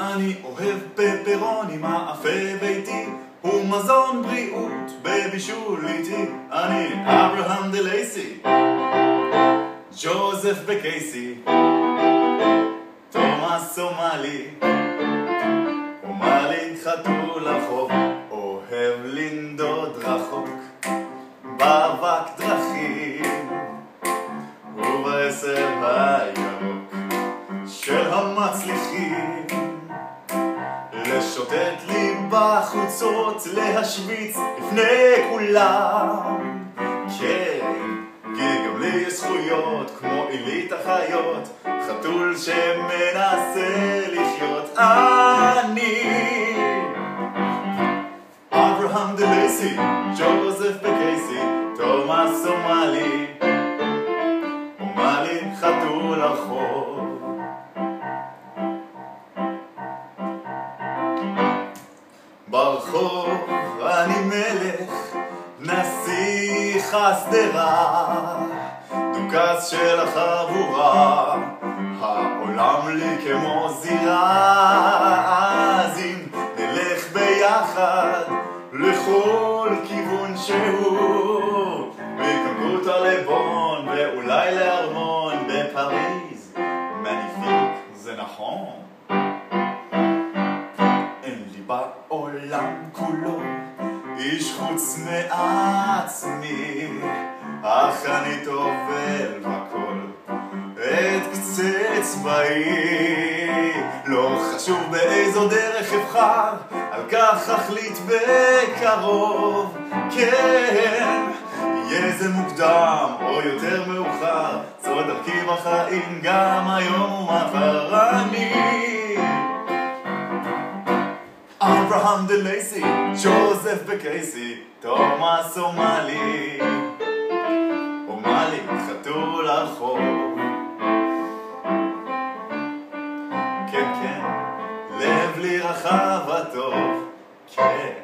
אני אוהב פפרוני, מאפה ביתי, הוא מזון בריאות בבישול איתי. אני אברהם דה לייסי, ג'וזף בקייסי, תומאס סומלי, אומלי חתול החוף, אוהב לנדוד רחוק באבק דרכים ובעשב הירוק של המצליחים, לשוטט לי בחוצות, להשוויץ לפני כולם. כן, כי גם לי יש זכויות כמו עילית החיות, חתול שמנסה לחיות. אני אברהם דה לייסי, ג'וזף בקייסי, תומאס סומלי, אומלי חתול החוף. ברחוב אני מלך, נסיך השדרה, דוכס של החבורה, העולם לי כמו זירה. אז אם נלך ביחד לכל כיוון שהוא, מקנקוטה לבון ואולי לארמון בפריז, מניפיק זה נכון. אין לי בעולם כולו איש חוץ מעצמי, אך אני טובל בכל את קצה צבאי. לא חשוב באיזו דרך אבחר, על כך אחליט בקרוב. כן, יהיה זה מוקדם או יותר מאוחר, זו דרכי בחיים גם היום ומחר. אני אברהם דה לייסי, ג'וזף בקייסי, תומאס אומלי, אומלי חתול החוף. כן, כן, לב לי רחב וטוב, כן.